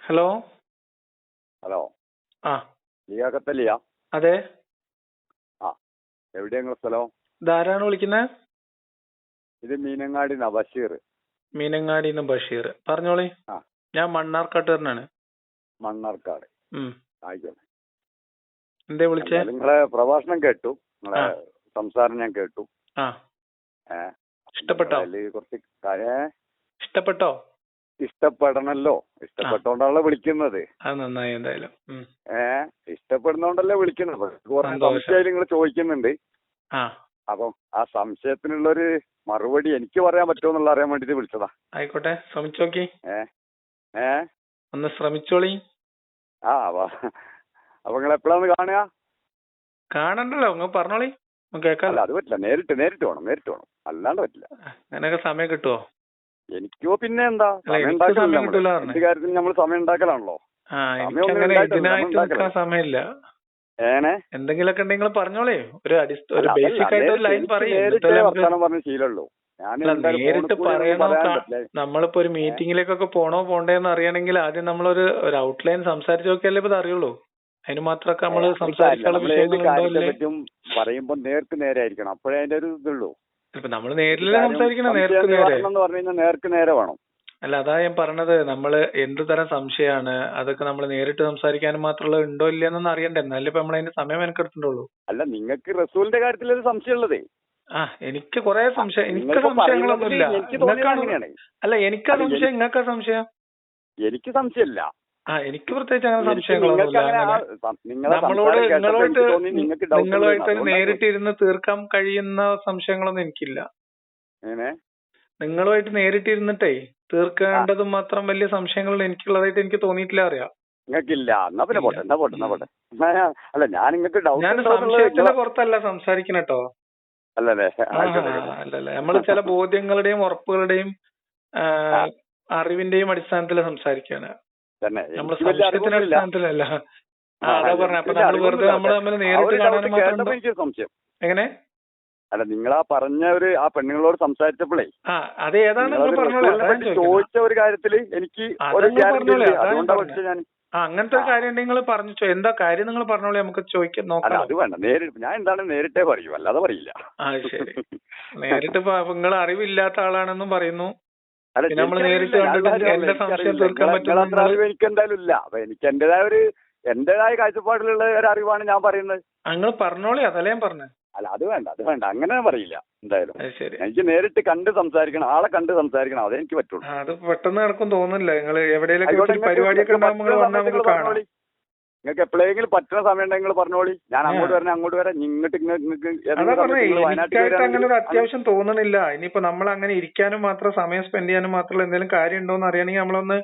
Hello. Hello, ആ ലിയാഖത്തലിയാ? അതെ. ആ, എവിടെയാ നിങ്ങളെ സ്ഥലം? ഇതാരാണ് വിളിക്കുന്നത്? ഇത് മീനങ്ങാടി ബഷീർ. മീനങ്ങാടിന്ന് ബഷീർ. പറഞ്ഞോളി. ആ, ഞാൻ മണ്ണാർക്കാട്ടുകാരനാണ്. മണ്ണാർക്കാട്. ആയിക്കോട്ടെ. എന്തേ വിളിച്ചേ? നിങ്ങളെ പ്രഭാഷണം കേട്ടു, നിങ്ങളെ ആ സംസാരം ഞാൻ കേട്ടു. ആ ഇഷ്ടപ്പെട്ടോ? കുറച്ച് ഇഷ്ടപ്പെട്ടോ? ഇഷ്ടപ്പെടണല്ലോ, ഇഷ്ടപ്പെട്ടോണ്ടാണല്ലോ വിളിക്കുന്നത്. അത് നന്നായി. എന്തായാലും ഇഷ്ടപ്പെടുന്നോണ്ടല്ലേ വിളിക്കുന്നത്. കുറെ സംശയം നിങ്ങൾ ചോദിക്കുന്നുണ്ട്. അപ്പം ആ സംശയത്തിനുള്ളൊരു മറുപടി എനിക്ക് പറയാൻ പറ്റുമോ എന്നുള്ള അറിയാൻ വേണ്ടിട്ട് വിളിച്ചതാ. ആയിക്കോട്ടെ, ശ്രമിച്ചോക്കി. ഒന്ന് ശ്രമിച്ചോളി. ആ, അപ്പൊ നിങ്ങൾ എപ്പോഴാണ് കാണുക? കാണണ്ടല്ലോ, നിങ്ങൾ പറഞ്ഞോളി, കേൾക്കാല്ലോ. അത് പറ്റില്ല, നേരിട്ട് വേണം, അല്ലാണ്ട് പറ്റില്ല. അങ്ങനെയൊക്കെ സമയം കിട്ടുമോ? എനിക്കോ പിന്നെ എന്താ, എന്ത് കാര്യത്തിന് നമ്മൾ സമയം ഉണ്ടാക്കലാണല്ലോ. സമയമില്ല. എന്തെങ്കിലുമൊക്കെ ഉണ്ടെങ്കിൽ പറഞ്ഞോളേ. ഒരു ബേസിക് ആയിട്ട് ഒരു ലൈൻ വർത്താനം പറഞ്ഞ ശീലമുള്ളൂ. നേരിട്ട് പറയണോ? നമ്മളിപ്പോ ഒരു മീറ്റിംഗിലേക്കൊക്കെ പോണോ പോണ്ടേന്ന് അറിയണമെങ്കിൽ ആദ്യം നമ്മളൊരു ഔട്ട്ലൈൻ സംസാരിച്ച് നോക്കിയാലേ ഇപ്പൊ അറിയുള്ളൂ. അതിന് മാത്രമൊക്കെ നമ്മള് സംസാരിക്കാനുള്ള വിഷയങ്ങൾ പറയുമ്പോ നേർക്ക് നേരെ ആയിരിക്കണം, അപ്പോഴേ അതിന്റെ ഒരു ഇതുള്ളൂ. ഇപ്പൊ നമ്മള് നേരിലല്ലേ സംസാരിക്കണം, നേർക്ക് നേരെ വേണം. അല്ല, അതാ ഞാൻ പറഞ്ഞത്. നമ്മള് എന്ത് തരം സംശയമാണ്, അതൊക്കെ നമ്മൾ നേരിട്ട് സംസാരിക്കാനും മാത്രമുള്ള ഉണ്ടോ ഇല്ലെന്നൊന്നും അറിയണ്ടേ, എന്നാലും ഇപ്പൊ നമ്മളതിന്റെ സമയം മെനക്കെടുത്തിട്ടുള്ളൂ. അല്ല, നിങ്ങൾക്ക് റസൂലിന്റെ കാര്യത്തിൽ ഒരു സംശയം ഉള്ളതേ. എനിക്ക് കുറെ സംശയം. എനിക്ക് സംശയങ്ങളൊന്നുമില്ല. അല്ല, എനിക്കാ സംശയം, നിങ്ങൾക്കാ സംശയം? എനിക്ക് സംശയമില്ല. എനിക്ക് പ്രത്യേകിച്ച് അങ്ങനെ സംശയങ്ങളൊന്നുമില്ല. നിങ്ങളുമായിട്ട് നേരിട്ടിരുന്ന് തീർക്കാൻ കഴിയുന്ന സംശയങ്ങളൊന്നും എനിക്കില്ല. നിങ്ങളുമായിട്ട് നേരിട്ടിരുന്നിട്ടേ തീർക്കേണ്ടതും മാത്രം വലിയ സംശയങ്ങൾ എനിക്കുള്ളതായിട്ട് എനിക്ക് തോന്നിയിട്ടില്ല. അറിയാം നിങ്ങൾക്കില്ല. അല്ല, ഞാൻ സംശയത്തിന്റെ പുറത്തല്ല സംസാരിക്കണട്ടോ. അല്ലല്ലേ? അല്ലല്ല, നമ്മൾ ചില ബോധ്യങ്ങളുടെയും ഉറപ്പുകളുടെയും അറിവിന്റെയും അടിസ്ഥാനത്തിൽ സംസാരിക്കാണ്. നമ്മൾ സംശയത്തിന്റെ അടിസ്ഥാനത്തിലല്ല. അതാ പറഞ്ഞ. അപ്പൊ നമ്മൾ വെറുതെ നമ്മൾ തമ്മിൽ നേരിട്ട് കാണാനും മാത്രം. സംശയം എങ്ങനെ? അല്ല, നിങ്ങളാ പറഞ്ഞ ആ പെണ്ണുങ്ങളോട് സംസാരിച്ചപ്പോഴേ അത് ഏതാണ് ചോദിച്ച ഒരു കാര്യത്തില് എനിക്ക് ഞാൻ അങ്ങനത്തെ ഒരു കാര്യം നിങ്ങൾ പറഞ്ഞു. എന്താ കാര്യം നിങ്ങൾ പറഞ്ഞോളൂ, നമുക്ക് ചോദിക്കാം, നോക്കാം. അത് വേണ്ട, നേരിട്ട് ഞാൻ എന്താണ് നേരിട്ടേ പറയൂ, അല്ലാതെ പറയില്ല. ശരി. നേരിട്ട് നിങ്ങൾ അറിവില്ലാത്ത ആളാണെന്നും പറയുന്നു. നമ്മൾ നേരിട്ട് കണ്ടിട്ട് എന്റെ സംശയം തീർക്കാൻ പറ്റുന്ന എനിക്ക് എന്തായാലും ഇല്ല. അപ്പൊ എനിക്ക് എന്റേതായ കാഴ്ചപ്പാടിലുള്ള ഒരു അറിവാണ് ഞാൻ പറയുന്നത്. നിങ്ങൾ പറഞ്ഞോളി, അതല്ലേ ഞാൻ പറഞ്ഞത്. അല്ല, അത് വേണ്ട, അങ്ങനെ പറയില്ല എന്തായാലും. എനിക്ക് നേരിട്ട് കണ്ട് സംസാരിക്കണം, ആളെ കണ്ട് സംസാരിക്കണം, അതേ എനിക്ക് പറ്റുള്ളൂ. അത് പെട്ടെന്ന് നടക്കും തോന്നുന്നില്ല. നിങ്ങൾ എവിടെയെങ്കിലും പരിപാടിയൊക്കെ പറഞ്ഞോളി. നിങ്ങൾക്ക് എപ്പോഴെങ്കിലും പറ്റുന്ന സമയം ഉണ്ടെങ്കിൽ പറഞ്ഞോളി. ഞാൻ അങ്ങോട്ട് വരാം, ഇങ്ങോട്ട് എനിക്കായിട്ട് അങ്ങനെ ഒരു അത്യാവശ്യം തോന്നണില്ല. ഇനിയിപ്പോ നമ്മൾ അങ്ങനെ ഇരിക്കാനും മാത്രം സമയം സ്പെൻഡ് ചെയ്യാനും മാത്രമുള്ള എന്തെങ്കിലും കാര്യം ഉണ്ടോ എന്ന് അറിയണമെങ്കിൽ നമ്മളൊന്ന്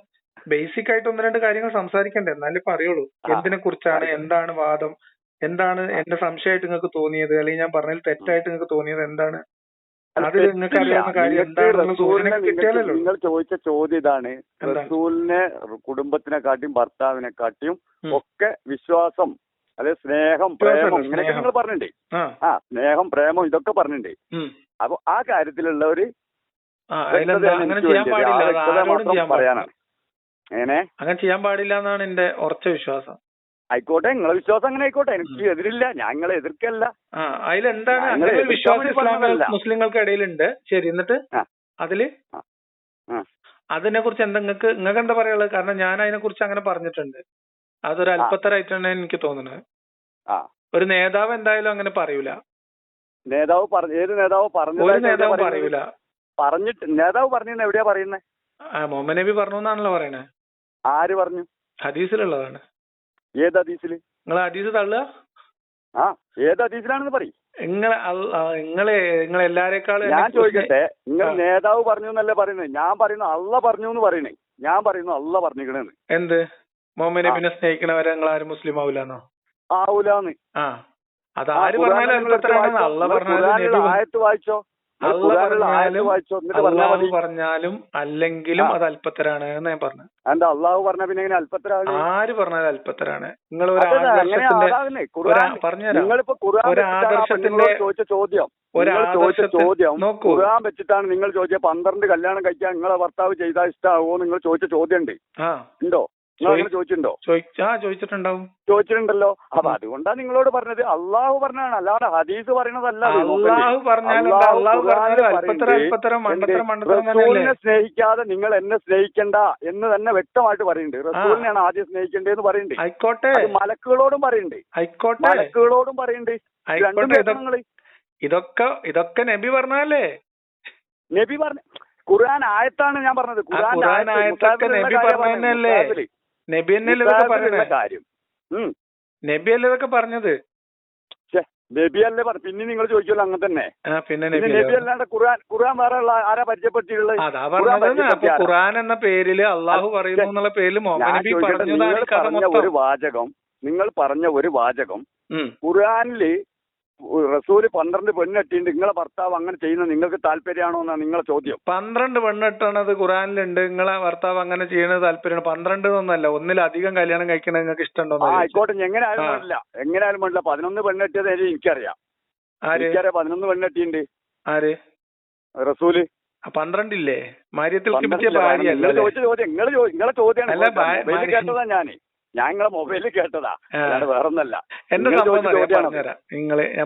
ബേസിക് ആയിട്ട് ഒന്ന് രണ്ട് കാര്യങ്ങൾ സംസാരിക്കണ്ടേ, എന്നാലേ ഇപ്പൊ അറിയുള്ളൂ. എന്തിനെ കുറിച്ചാണ്, എന്താണ് വാദം, എന്താണ് എന്റെ സംശയമായിട്ട് നിങ്ങൾക്ക് തോന്നിയത്, അല്ലെങ്കിൽ ഞാൻ പറഞ്ഞതിൽ തെറ്റായിട്ട് നിങ്ങൾക്ക് തോന്നിയത് എന്താണ്, അത് നിങ്ങൾക്ക് അറിയാവുന്ന കാര്യം എന്താണെന്നുള്ള സൂചന കിട്ടിയാലല്ലോ. നിങ്ങൾ ചോദിച്ച ചോദ്യം ഇതാണ്: റസൂലിനെ കുടുംബത്തിനെക്കാട്ടിയും ഭർത്താവിനെക്കാട്ടിയും ഒക്കെ വിശ്വാസം, അതായത് സ്നേഹം, പ്രേമം, ഇങ്ങനെയൊക്കെ നിങ്ങൾ പറഞ്ഞിട്ടുണ്ട്. സ്നേഹം, പ്രേമം, ഇതൊക്കെ പറഞ്ഞിട്ടുണ്ട്. അപ്പൊ ആ കാര്യത്തിലുള്ള ഒരു പറയാനാണ്. അങ്ങനെ ചെയ്യാൻ പാടില്ല എന്നാണ് എന്റെ ഉറച്ച വിശ്വാസം. ആയിക്കോട്ടെ, നിങ്ങളെ വിശ്വാസം അങ്ങനെ ആയിക്കോട്ടെ, എനിക്ക് എതിരില്ല, ഞങ്ങളെ എതിർക്കല്ല. അതിലെന്താണ് അങ്ങനെ ഒരു വിശ്വാസം മുസ്ലിങ്ങൾക്ക് ഇടയിലുണ്ട്. ശരി, എന്നിട്ട് അതില് അതിനെ കുറിച്ച് എന്താ നിങ്ങൾക്ക് എന്താ പറയാനുള്ളത്? കാരണം ഞാൻ അതിനെ കുറിച്ച് അങ്ങനെ പറഞ്ഞിട്ടുണ്ട്. അതൊരു അല്പത്തരായിട്ടാണ് എനിക്ക് തോന്നുന്നത്. ഒരു നേതാവ് എന്തായാലും അങ്ങനെ പറയൂല. ഏത് നേതാവ് പറഞ്ഞു? ഒരു നേതാവ് പറയൂല. പറഞ്ഞിട്ട് നേതാവ് പറഞ്ഞു എവിടെയാ പറയുന്നത്? മുഹമ്മദ് നബി പറഞ്ഞു എന്നാണല്ലോ പറയണേ. ആര് പറഞ്ഞു? ഹദീസിലുള്ളതാണ്. ഏത് ഹദീസില്? നിങ്ങൾ ഹദീസ് തള്ളുക. ഏത് ഹദീസിലാണെന്ന് പറയും. നിങ്ങളെ എല്ലാരേക്കാളും ഞാൻ ചോദിക്കട്ടെ, നിങ്ങൾ നേതാവ് പറഞ്ഞു എന്നല്ലേ പറയുന്നത്? ഞാൻ പറയുന്നു അള്ള പറഞ്ഞു എന്ന് പറയണേ. ഞാൻ പറയുന്നു അള്ള പറഞ്ഞിക്കണെന്ന്. എന്ത്? മുഹമ്മദ് നബിനെ സ്നേഹിക്കണവരെ നിങ്ങൾ ആരും മുസ്ലിം ആവൂലെന്നോ? ആവൂലാന്ന്. അതാര് പറഞ്ഞാലും അള്ള പറഞ്ഞാലും ആയത്ത് വായിച്ചോ, പറഞ്ഞാലും അല്ലെങ്കിലും അത് അല്പത്തരാണ് എന്ന് ഞാൻ പറഞ്ഞു. എന്താ അള്ളാഹു പറഞ്ഞ പിന്നെ എങ്ങനെ അല്പത്തരാണ്? ആര് പറഞ്ഞാലും അല്പത്തരാണ്. നിങ്ങൾ ഖുർആൻ വെച്ചിട്ടാണ് നിങ്ങൾ ചോദിച്ച 12 കല്യാണം കഴിക്കാൻ നിങ്ങളെ ഭർത്താവ് ചെയ്താൽ ഇഷ്ടമാവോ നിങ്ങൾ ചോദിച്ച ചോദ്യം ഉണ്ട്. ഉണ്ടോ? നിങ്ങൾ അങ്ങനെ ചോദിച്ചിട്ടുണ്ടോ? ചോദിച്ചിട്ടുണ്ടാവും. ചോദിച്ചിട്ടുണ്ടല്ലോ. അപ്പൊ അതുകൊണ്ടാണ് നിങ്ങളോട് പറഞ്ഞത്. അള്ളാഹു പറഞ്ഞാണ്, അല്ലാതെ ഹദീസ് പറയണതല്ല. റസൂലിനെ സ്നേഹിക്കാതെ നിങ്ങൾ എന്നെ സ്നേഹിക്കണ്ട എന്ന് തന്നെ വ്യക്തമായിട്ട് പറയുന്നുണ്ട്. റസൂലിനെയാണ് ആദ്യം സ്നേഹിക്കേണ്ടതെന്ന് പറയുന്നുണ്ട്. ആയിക്കോട്ടെ. മലക്കുകളോടും പറയുന്നുണ്ട്. ആയിക്കോട്ടെ. മലക്കുകളോടും പറയുന്നുണ്ട്. ഇതൊക്കെ നബി പറഞ്ഞല്ലേ? നബി പറഞ്ഞ ഖുർആൻ ആയത്താണ് ഞാൻ പറഞ്ഞത്. ഖുർആൻ ആയത്തൊക്കെ നബി പറഞ്ഞല്ലേ? നബി എന്നല്ലേ ഇതൊക്കെ പറഞ്ഞ കാര്യം? നബി അല്ലേ ഇതൊക്കെ പറഞ്ഞത്? നബി അല്ലേ പറഞ്ഞു. പിന്നെ നിങ്ങൾ ചോദിച്ചല്ലോ അങ്ങനെ തന്നെ. പിന്നെ നബി അല്ലാണ്ട് ഖുർആൻ വേറെ ആരാ പരിചയപ്പെടുത്തിയിട്ടുള്ളത്? അതാ പറഞ്ഞത്. അപ്പൊ ഖുർആൻ എന്ന പേരില് അള്ളാഹു പറയുന്നു എന്നുള്ള പേരില് മുഹമ്മദ് നബി നിങ്ങൾ പറഞ്ഞ ഒരു വാചകം ഖുർആനില് റസൂല് 12 പെണ്ണെട്ടിണ്ട്, നിങ്ങളെ ഭർത്താവ് അങ്ങനെ ചെയ്യുന്നത് നിങ്ങൾക്ക് താല്പര്യമാണോ എന്നാണ് നിങ്ങളെ ചോദ്യം. 12 പെണ്ണെട്ടണത് ഖുർആനിലുണ്ട്. നിങ്ങളെ ഭർത്താവ് അങ്ങനെ ചെയ്യുന്നത് താല്പര്യമാണ്. 12 ഒന്നല്ല, ഒന്നിലധികം കല്യാണം കഴിക്കണത് നിങ്ങൾക്ക് ഇഷ്ടമുണ്ടോ? ആയിക്കോട്ടെ, എങ്ങനെയായാലും വേണ്ടില്ല. 11 പെണ്ണെട്ടിയത് എനിക്കറിയാം. 11 പെണ്ണെട്ടിണ്ട്. ആര്? റസൂല്. 12 ഇല്ലേ? മാര്യത്തിൽ ഭാര്യയല്ല. നിങ്ങളെ ചോദ്യമാണ് കേട്ടതാ. ഞാൻ നിങ്ങളെ മൊബൈലിൽ കേട്ടതാ, അല്ലാണ്ട് വേറൊന്നല്ല. എന്റെ സംഭവം ഞാൻ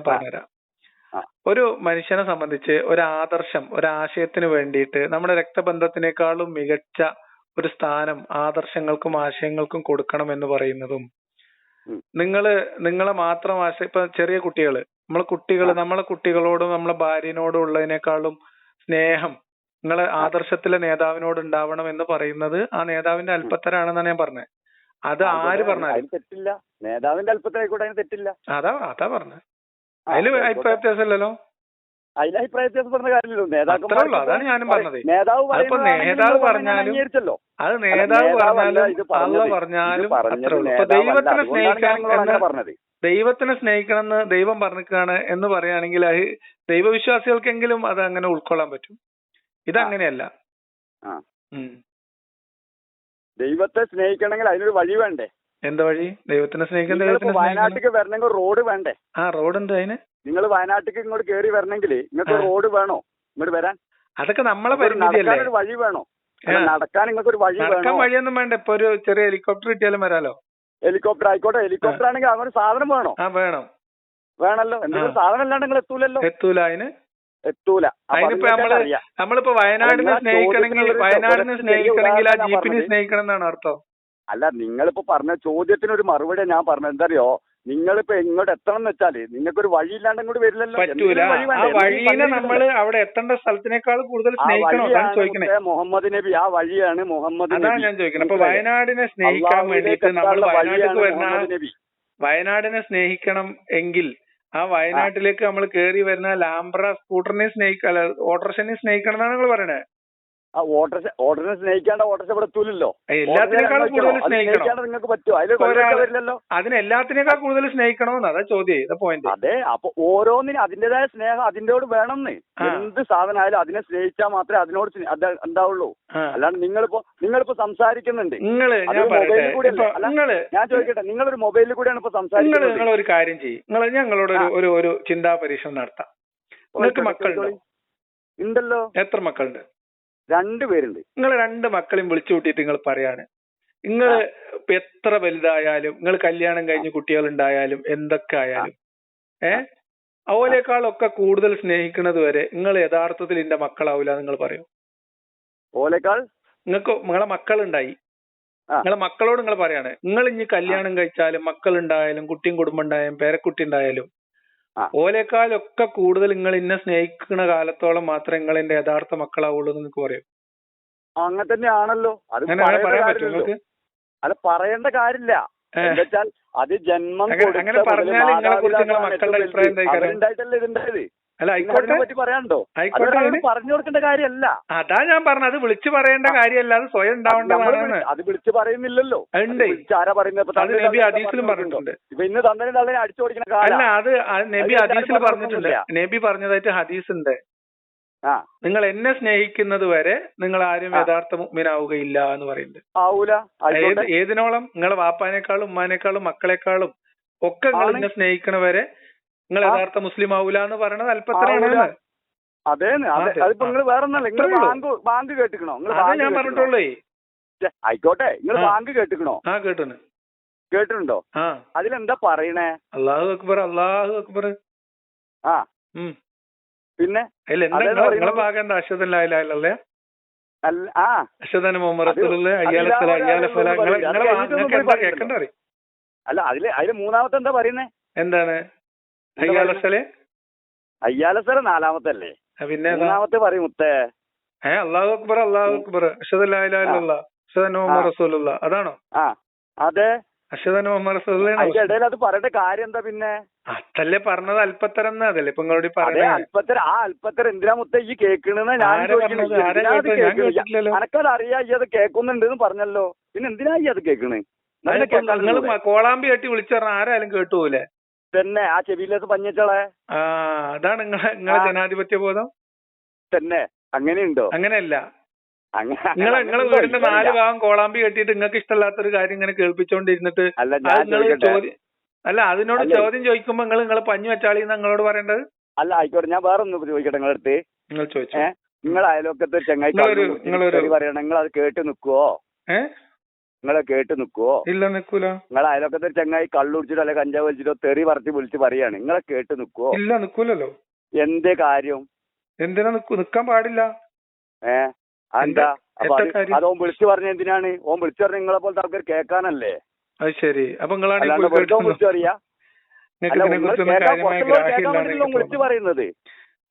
പറഞ്ഞുതരാം. ഒരു മനുഷ്യനെ സംബന്ധിച്ച് ഒരു ആദർശം, ഒരു ആശയത്തിന് വേണ്ടിയിട്ട് നമ്മുടെ രക്തബന്ധത്തിനേക്കാളും മികച്ച ഒരു സ്ഥാനം ആദർശങ്ങൾക്കും ആശയങ്ങൾക്കും കൊടുക്കണം എന്ന് പറയുന്നതും, നിങ്ങളെ മാത്രം ഇപ്പൊ ചെറിയ കുട്ടികള്, നമ്മളെ കുട്ടികളോടും നമ്മളെ ഭാര്യനോടും ഉള്ളതിനേക്കാളും സ്നേഹം നിങ്ങളെ ആദർശത്തിലെ നേതാവിനോട് ഉണ്ടാവണം എന്ന് പറയുന്നത് ആ നേതാവിന്റെ അല്പത്തരാണെന്നാണ് ഞാൻ പറഞ്ഞത്. അത് ആര് പറഞ്ഞാലും തെറ്റില്ല. നേതാവിന്റെ അല്പത്തിലായിക്കോട്ടെ, അതിന് തെറ്റില്ല. അതാ പറഞ്ഞത്. അതില് അഭിപ്രായ വ്യത്യാസമല്ലല്ലോ. അതിൽ അഭിപ്രായ വ്യത്യാസം പറഞ്ഞ കാര്യമില്ലല്ലോ. നേതാക്കന്മാരുള്ളൂ. അതാണ് ഞാനും പറഞ്ഞത്. നേതാവ് പറഞ്ഞാലും അത് നേതാവ് പറഞ്ഞാലും ദൈവത്തിനെ സ്നേഹിക്കണം എന്ന് ദൈവം പറഞ്ഞിക്കാണ് എന്ന് പറയുകയാണെങ്കിൽ അത് ദൈവവിശ്വാസികൾക്കെങ്കിലും അത് അങ്ങനെ ഉൾക്കൊള്ളാൻ പറ്റും. ഇതങ്ങനെയല്ല. ദൈവത്തെ സ്നേഹിക്കണമെങ്കിൽ അതിനൊരു വഴി വേണ്ടേ? എന്താ വഴി? ദൈവത്തിനെ സ്നേഹിക്കാൻ വയനാട്ടിലേക്ക് വരണമെങ്കിൽ റോഡ് വേണ്ടേ? റോഡ് ഉണ്ട്. അതിന് നിങ്ങൾ വയനാട്ടിലേക്ക് ഇങ്ങോട്ട് കയറി വരണമെങ്കിൽ നിങ്ങൾക്ക് റോഡ് വേണോ ഇങ്ങോട്ട് വരാൻ? അതൊക്കെ നമ്മളെ പരിമിതിയല്ലേ. ഒരു വഴി വേണോ? നടക്കാൻ നിങ്ങൾക്ക് ഒരു വഴി വേണോ? വഴിയൊന്നും വേണ്ട. ഇപ്പൊ ഒരു ചെറിയ ഹെലികോപ്റ്റർ കിട്ടിയാലും വരാലോ. ഹെലികോപ്റ്റർ ആയിക്കോട്ടെ. ഹെലികോപ്റ്റർ ആണെങ്കിൽ അങ്ങനെ സാധനം വേണോ? വേണല്ലോ. എന്തെങ്കിലും സാധനം അല്ലാണ്ട് നിങ്ങൾ എത്തൂല. അതിനിപ്പോ നമ്മളിപ്പോ വയനാടിനെ സ്നേഹിക്കണമെങ്കിൽ ആ ജീപ്പിനെ സ്നേഹിക്കണം എന്നാണ് അർത്ഥം. അല്ല, നിങ്ങളിപ്പോ പറഞ്ഞ ചോദ്യത്തിനൊരു മറുപടി ഞാൻ പറഞ്ഞത്. എന്താറിയോ, നിങ്ങളിപ്പോ ഇങ്ങോട്ട് എത്തണം എന്ന് വെച്ചാല് നിങ്ങൾക്കൊരു വഴിയില്ലാണ്ട് ഇങ്ങോട്ട് വരില്ലല്ലോ. പറ്റൂല. ആ വഴിനെ നമ്മള് അവിടെ എത്തേണ്ട സ്ഥലത്തിനേക്കാൾ കൂടുതൽ സ്നേഹിക്കണം. മുഹമ്മദ് നബി ആ വഴിയാണ്. മുഹമ്മദ് അതാണ് ഞാൻ ചോദിക്കുന്നത്. അപ്പൊ വയനാടിനെ സ്നേഹിക്കാൻ വേണ്ടിയിട്ട് നമ്മൾ വയനാട്ടിലേക്ക് വരുന്ന വയനാടിനെ സ്നേഹിക്കണം എങ്കിൽ ആ വയനാട്ടിലേക്ക് നമ്മൾ കയറി വരുന്ന ലാംബ്ര സ്കൂട്ടറിനെ ഓട്ടോറിക്ഷനെ സ്നേഹിക്കണം എന്നാണ് നിങ്ങൾ പറയണേ. ഓട്ടോറിനെ സ്നേഹിക്കാണ്ട് ഓട്ടോറിക്ഷ ഇവിടെ എത്തൂലല്ലോ. എല്ലാത്തിനേക്കാളും കൂടുതൽ സ്നേഹിക്കണം. നിങ്ങൾക്ക് പറ്റുമോ? അതിനെല്ലാത്തിനേക്കാൾ കൂടുതൽ സ്നേഹിക്കണമെന്ന് അതാ ചോദ്യം. പോയിന്റ്. അതെ. അപ്പൊ ഓരോന്നിനും അതിന്റേതായ സ്നേഹം അതിനോട് വേണമെന്ന്. എന്ത് സാധനമായാലും അതിനെ സ്നേഹിച്ചാൽ മാത്രമേ അതിനോട് ഉണ്ടാവുള്ളൂ. അല്ലാണ്ട് നിങ്ങളിപ്പോ സംസാരിക്കുന്നുണ്ട്. മൊബൈലിൽ കൂടെ. ഞാൻ ചോദിക്കട്ടെ, നിങ്ങളൊരു മൊബൈലിൽ കൂടെയാണ് ഇപ്പൊ സംസാരിക്കുന്നത്. നിങ്ങൾ ഒരു കാര്യം ചെയ്യും. ഞങ്ങളോട് ഒരു ചിന്താ പരീക്ഷണം നടത്താം. നിങ്ങൾക്ക് മക്കളുണ്ടോ? ഉണ്ടല്ലോ. എത്ര മക്കളുണ്ട്? 2 പേരുണ്ട്. നിങ്ങൾ 2 മക്കളെയും വിളിച്ചു കൂട്ടിയിട്ട് നിങ്ങൾ പറയാണ്, നിങ്ങൾ എത്ര വലുതായാലും, നിങ്ങൾ കല്യാണം കഴിഞ്ഞ് കുട്ടികളുണ്ടായാലും എന്തൊക്കെ ആയാലും ഓലേക്കാളൊക്കെ കൂടുതൽ സ്നേഹിക്കുന്നത് വരെ നിങ്ങൾ യഥാർത്ഥത്തിൽ എന്റെ മക്കളാവൂല നിങ്ങൾ പറയും. ഓലേക്കാൾ നിങ്ങളെ മക്കളുണ്ടായി, നിങ്ങളെ മക്കളോട് നിങ്ങൾ പറയാണ്, നിങ്ങൾ ഇനി കല്യാണം കഴിച്ചാലും മക്കളുണ്ടായാലും കുട്ടിയും കുടുംബം ഉണ്ടായാലും പേരക്കുട്ടി ഉണ്ടായാലും ഓലേക്കാളൊക്കെ കൂടുതൽ നിങ്ങൾ ഇന്നെ സ്നേഹിക്കുന്ന കാലത്തോളം മാത്രമേ നിങ്ങൾ എന്റെ യഥാർത്ഥ മക്കളാവുള്ളൂ എന്ന് നിങ്ങൾക്ക് പറയും. അങ്ങനെ തന്നെയാണല്ലോ. അത് പറയേണ്ട കാര്യമില്ല. എന്നുവെച്ചാൽ അത് ജന്മം ഉണ്ടായിട്ടല്ലേ ഇതുണ്ടായത്. പറ്റി പറയാനുണ്ടോ? പറഞ്ഞു കൊടുക്കേണ്ട കാര്യമല്ല. അതാ ഞാൻ പറഞ്ഞത്. അത് വിളിച്ചു പറയേണ്ട കാര്യമല്ല, അത് സ്വയം ഉണ്ടാവേണ്ടതാണ്. അത് വിളിച്ചു പറയുന്നില്ലല്ലോ. ആരാ പറയുന്നത്? നബി ഹദീസിലും പറഞ്ഞിട്ടുണ്ട്. ഇപ്പൊ ഇന്ന് തന്നെ അടിച്ചു കൊടുക്കുന്ന കാര്യം അല്ല. അത് നബി ഹദീസിൽ പറഞ്ഞിട്ടുണ്ട്. നബി പറഞ്ഞതായിട്ട് ഹദീസ് ഉണ്ട്. നിങ്ങൾ എന്നെ സ്നേഹിക്കുന്നത് വരെ നിങ്ങൾ ആരും യഥാർത്ഥ മുഅ്മിനാവുകയില്ല എന്ന് പറയുന്നുണ്ട്. ഏതിനോളം? നിങ്ങളെ വാപ്പാനേക്കാളും ഉമ്മാനേക്കാളും മക്കളെക്കാളും ഒക്കെ നിങ്ങൾ എന്നെ സ്നേഹിക്കണ വരെ നിങ്ങൾ യഥാർത്ഥ മുസ്ലിം ആവൂല എന്ന് പറയണത് അല്പത്തരാണ്. അതെ. അതിപ്പോ നിങ്ങൾ വേറെ ബാങ്ക് കേട്ടിക്കണോ? ഞാൻ പറഞ്ഞിട്ടുള്ളേ. ആയിക്കോട്ടെ, നിങ്ങൾ ബാങ്ക് കേട്ടിക്കണോ? ആ കേട്ടു. കേട്ടിട്ടുണ്ടോ? അതിലെന്താ പറയണേ? അല്ലാഹു അക്ബർ, അല്ലാഹു അക്ബർ. ആ പിന്നെ നിങ്ങളെ ഭാഗം എന്താ? അഷ്ഹദു അല്ലാ ഇലാഹ ഇല്ലല്ലാഹ്, അഷ്ഹദു അന്ന മുഹമ്മദ് റസൂലുള്ളാഹി, ഹയ്യ അലൽ ഫലാഹ്, ഹയ്യ അലൽ ഫലാഹ്. നിങ്ങളെ കേൾക്കണ്ട അറിയും. അല്ല, അതില് മൂന്നാമത്തെ എന്താ പറയുന്നേ? എന്താണ്? ഹയ്യ അലൽ ഫലാഹ്, ഹയ്യ അലൽ ഫലാഹ് നാലാമത്തെ അല്ലേ? പിന്നെ മൂന്നാമത്തെ പറയും മുത്തേ. അല്ലാഹു അക്ബർ, അല്ലാഹു അക്ബർ, അഷ്ഹദു അല്ലാ ഇലാഹ ഇല്ലല്ലാഹ്, അഷ്ഹദു അന്ന മുഹമ്മദ് റസൂലുള്ളാഹ്. അതാണോ? അതെ, അഷ്ഹദു അന്ന മുഹമ്മദ് റസൂലുള്ളാഹി. അതിന്റെ ഇടയിൽ അത് പറയേണ്ട കാര്യം എന്താ പിന്നെ? അതല്ലേ പറഞ്ഞത്, അല്പത്തരം അതല്ലേ ഇപ്പൊ നിങ്ങളോട് പറഞ്ഞത്. അല്പത്തരം എന്തിനാ മുത്തേ ഈ കേൾക്കണെന്ന് ഞാൻ ചോദിക്കുന്നത്. അനക്കത് അറിയാ ഈ അത് കേൾക്കുന്നുണ്ട് പറഞ്ഞല്ലോ, പിന്നെ എന്തിനാ ഈ അത് കേൾക്കണേ? നിങ്ങൾ കോളാമ്പി കെട്ടി വിളിച്ചു പറഞ്ഞ ആരായാലും കേട്ടുപോലെ തന്നെ. ആ ചെവിയിലേക്ക് പഞ്ഞിച്ചോളെ. അതാണ് നിങ്ങളെ ജനാധിപത്യ ബോധം തന്നെ. അങ്ങനെയുണ്ടോ? അങ്ങനെയല്ല. നിങ്ങളെ വീടിന്റെ 4 ഭാഗം കോളാമ്പി കെട്ടിയിട്ട് നിങ്ങൾക്ക് ഇഷ്ടമില്ലാത്തൊരു കാര്യം ഇങ്ങനെ കേൾപ്പിച്ചോണ്ടിരുന്നിട്ട് അല്ല അതിനോട് ചോദ്യം ചോദിക്കുമ്പോ നിങ്ങൾ പഞ്ഞു വെച്ചാളി നിങ്ങളോട് പറയേണ്ടത്. അല്ല ആയിക്കോട്ടെ, ഞാൻ വേറെ ഒന്ന് ചോദിക്കട്ടെ നിങ്ങളുടെ അടുത്ത്. നിങ്ങൾ ചോദിച്ചോ. നിങ്ങൾ അയലോക്കത്തെ ചെങ്ങായി പറയണം, നിങ്ങൾ അത് കേട്ട് നിക്കുവോ? നിങ്ങളെ കേട്ട് നിക്കുവോ? ഇല്ല, നിക്കൂല. നിങ്ങളെ അയലോക്കത്തെ ചെങ്ങായി കള്ളുടിച്ചിട്ടോ അല്ലെ കഞ്ചാവ് വലിച്ചിട്ടോ തെറി പറത്തി വിളിച്ച് പറയാണ്, നിങ്ങളെ കേട്ട് നിക്കുവോ? ഇല്ല, നിക്കൂലല്ലോ. എന്തേ കാര്യം? എന്തിനാ നിക്കാൻ പാടില്ല? എന്താ അത് ഓൻ വിളിച്ചു പറഞ്ഞ എന്തിനാണ്? ഓൻ വിളിച്ചു പറഞ്ഞ നിങ്ങളെ പോലത്തെ ആൾക്കാർ കേൾക്കാനല്ലേ? അത് ശരി. അപ്പൊ വിളിച്ചു പറയാ വിളിച്ചു പറയുന്നത്.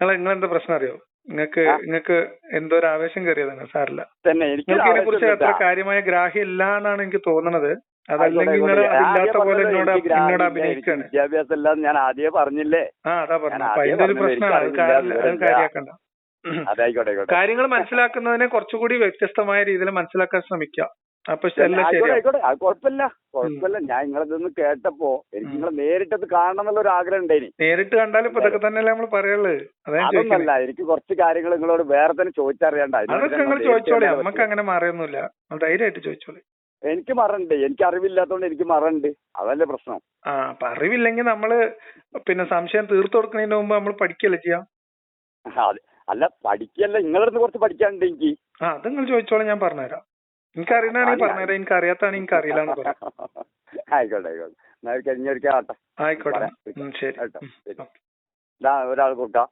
നിങ്ങളെന്താ പ്രശ്നം അറിയോ? നിങ്ങൾക്ക് എന്തോ ഒരു ആവേശം കയറിയതാണ്. സാറില്ല തന്നെ. ഇതിനെ കുറിച്ച് അത്ര കാര്യമായ ഗ്രാഹ്യം ഇല്ല എന്നാണ് എനിക്ക് തോന്നുന്നത്. അതല്ലെങ്കിൽ നിങ്ങൾ അതില്ലാത്ത പോലെ എന്നോട് അഭിനയിക്കാണ്. വിദ്യാഭ്യാസം എല്ലാം ഞാൻ ആദ്യമേ പറഞ്ഞില്ലേ. അതാ പറഞ്ഞു. അപ്പൊ അതിന്റെ ഒരു പ്രശ്നമാണ്. അത് കാര്യമാക്കണ്ട. കാര്യങ്ങൾ മനസ്സിലാക്കുന്നതിനെ കുറച്ചുകൂടി വ്യത്യസ്തമായ രീതിയിൽ മനസ്സിലാക്കാൻ ശ്രമിക്കുക. അപ്പൊ കുഴപ്പമില്ല. ഞാൻ നിങ്ങളിതൊന്ന് കേട്ടപ്പോ എനിക്ക് നിങ്ങളെ നേരിട്ടത് കാണണം എന്നുള്ള ഒരു ആഗ്രഹം ഉണ്ടായി. നേരിട്ട് കണ്ടാലും ഇപ്പൊ ഇതൊക്കെ തന്നെയല്ലേ നമ്മൾ പറയുള്ളത്. അതൊന്നല്ല, എനിക്ക് കുറച്ച് കാര്യങ്ങൾ നിങ്ങളോട് വേറെ തന്നെ ചോദിച്ചറിയാണ്ട. അതൊക്കെ നിങ്ങൾ ചോദിച്ചോളി, നമുക്ക് അങ്ങനെ മറയൊന്നുമില്ല. ധൈര്യമായിട്ട് ചോദിച്ചോളി. എനിക്ക് മറണ്ട്, എനിക്ക് അറിവില്ലാത്തോണ്ട് എനിക്ക് മറണ്ട്. അതല്ലേ പ്രശ്നം. അപ്പൊ അറിവില്ലെങ്കിൽ നമ്മള് പിന്നെ സംശയം തീർത്തു കൊടുക്കുന്നതിന് മുമ്പ് നമ്മൾ പഠിക്കല്ലേ ചെയ്യാം. അല്ല പഠിക്കല്ല, നിങ്ങളുടെ അടുത്ത് കുറച്ച് പഠിക്കാനുണ്ട് എനിക്ക്. അത് നിങ്ങൾ ചോദിച്ചോളാം, ഞാൻ പറഞ്ഞുതരാം. എനിക്ക് അറിയണാണെങ്കിൽ പറഞ്ഞുതരാം, എനിക്ക് അറിയാത്താണെങ്കിൽ എനിക്ക് അറിയില്ല എന്ന് പറയാം. ആയിക്കോട്ടെ ആയിക്കോട്ടെ. കഴിഞ്ഞൊരിക്കട്ടെ. ആയിക്കോട്ടെ, ശരി. ഒരാൾ കൊടുക്കാം.